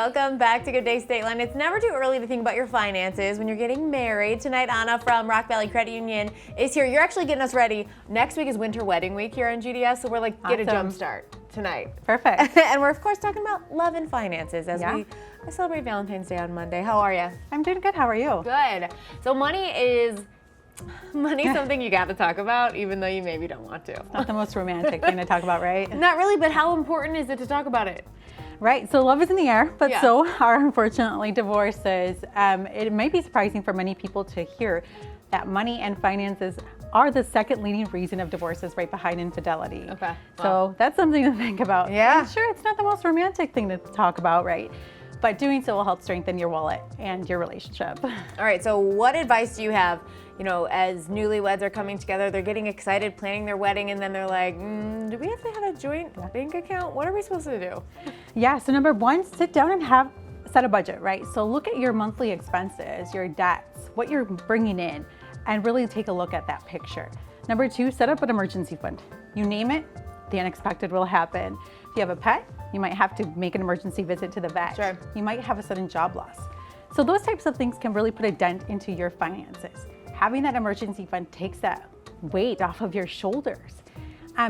Welcome back to Good Day State Line. It's never too early to think about your finances when you're getting married. Tonight, Anna from Rock Valley Credit Union is here. You're actually getting us ready. Next week is winter wedding week here on GDS, so we're like, get a jump start tonight. Perfect. And we're, of course, talking about love and finances as we celebrate Valentine's Day on Monday. How are you? I'm doing good. How are you? Good. So money's something you got to talk about, even though you maybe don't want to. It's not the most romantic thing to talk about, right? Not really, but how important is it to talk about it? Right, so love is in the air, but so are unfortunately divorces. It may be surprising for many people to hear that money and finances are the second leading reason of divorces, right behind infidelity. Okay. So that's something to think about. Yeah. And sure, it's not the most romantic thing to talk about, right? But doing so will help strengthen your wallet and your relationship. All right, so what advice do you have, as newlyweds are coming together, they're getting excited, planning their wedding, and then they're like, do we have to have a joint bank account? What are we supposed to do? Yeah, so number one, sit down and set a budget, right? So look at your monthly expenses, your debts, what you're bringing in, and really take a look at that picture. Number two, set up an emergency fund. You name it, the unexpected will happen. If you have a pet, you might have to make an emergency visit to the vet. Sure. You might have a sudden job loss. So those types of things can really put a dent into your finances. Having that emergency fund takes that weight off of your shoulders.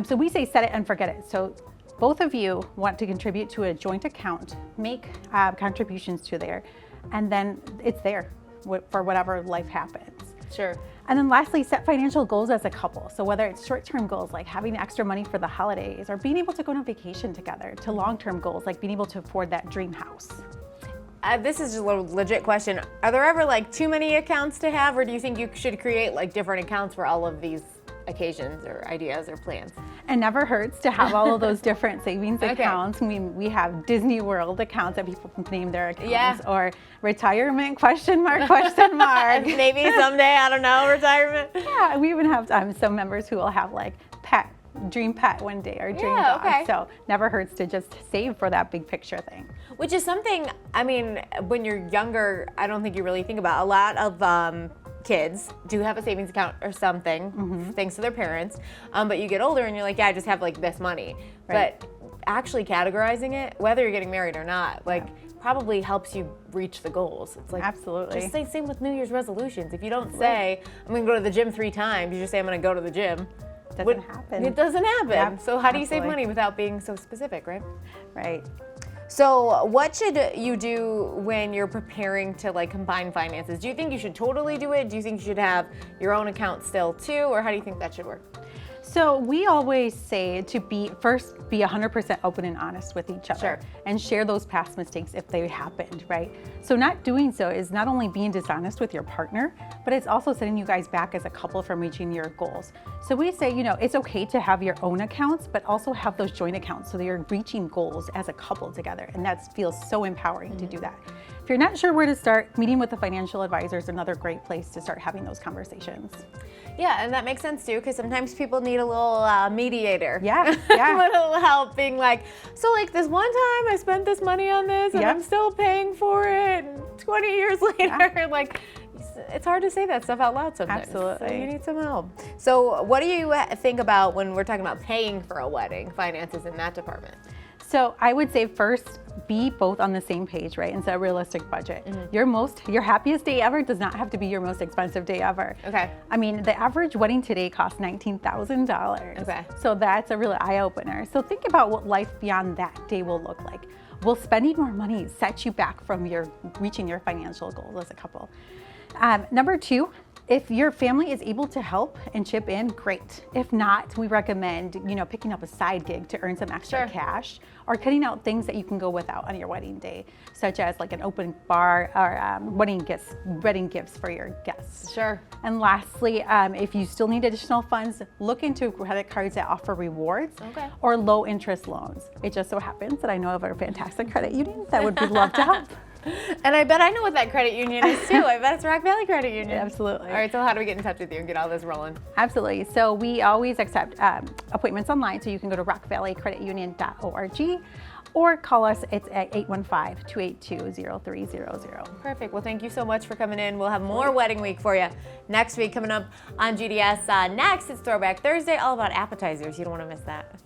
So we say set it and forget it. So both of you want to contribute to a joint account, make contributions to there, and then it's there for whatever life happens. Sure. And then lastly, set financial goals as a couple. So whether it's short-term goals like having extra money for the holidays or being able to go on a vacation together, to long-term goals like being able to afford that dream house. This is just a little legit question. Are there ever too many accounts to have, or do you think you should create different accounts for all of these occasions or ideas or plans? It never hurts to have all of those different savings accounts. I mean, we have Disney World accounts that people can name their accounts, or retirement question mark. Maybe someday, I don't know, retirement. Yeah, we even have some members who will have pet, dream pet one day or dream dog. Okay. So never hurts to just save for that big picture thing. Which is something, when you're younger, I don't think you really think about. A lot of kids do have a savings account or something, thanks to their parents. But you get older and you're like, yeah, I just have this money. Right. But actually categorizing it, whether you're getting married or not, probably helps you reach the goals. It's absolutely. Just say same with New Year's resolutions. If you don't say, I'm gonna go to the gym 3 times, you just say I'm gonna go to the gym. It doesn't happen. It doesn't happen. Yep, so how do you save money without being so specific, right? Right. So what should you do when you're preparing to combine finances? Do you think you should totally do it? Do you think you should have your own account still too? Or how do you think that should work? So we always say to be 100% open and honest with each other and share those past mistakes if they happened, right? So not doing so is not only being dishonest with your partner, but it's also setting you guys back as a couple from reaching your goals. So we say, it's okay to have your own accounts, but also have those joint accounts so that you're reaching goals as a couple together. And that feels so empowering to do that. If you're not sure where to start, meeting with a financial advisor is another great place to start having those conversations. Yeah, and that makes sense too, because sometimes people need a little mediator. Yeah. A little help being so this one time I spent this money on this and I'm still paying for it 20 years later. It's hard to say that stuff out loud sometimes. Absolutely. So you need some help. So what do you think about when we're talking about paying for a wedding, finances in that department? So I would say first, be both on the same page, right? And set a realistic budget. Your happiest day ever does not have to be your most expensive day ever. Okay. The average wedding today costs $19,000. Okay. So that's a real eye opener. So think about what life beyond that day will look like. Will spending more money set you back from reaching your financial goals as a couple? Number two, if your family is able to help and chip in, great. If not, we recommend, picking up a side gig to earn some extra cash, or cutting out things that you can go without on your wedding day, such as an open bar or wedding gifts for your guests. Sure. And lastly, if you still need additional funds, look into credit cards that offer rewards or low interest loans. It just so happens that I know of a fantastic credit union that would love to help. And I bet I know what that credit union is too. I bet it's Rock Valley Credit Union. Absolutely. All right, so how do we get in touch with you and get all this rolling? Absolutely. So we always accept appointments online, so you can go to rockvalleycreditunion.org or call us. It's at 815-282-0300. Perfect. Well, thank you so much for coming in. We'll have more wedding week for you next week coming up on GDS. Next, it's Throwback Thursday, all about appetizers. You don't want to miss that.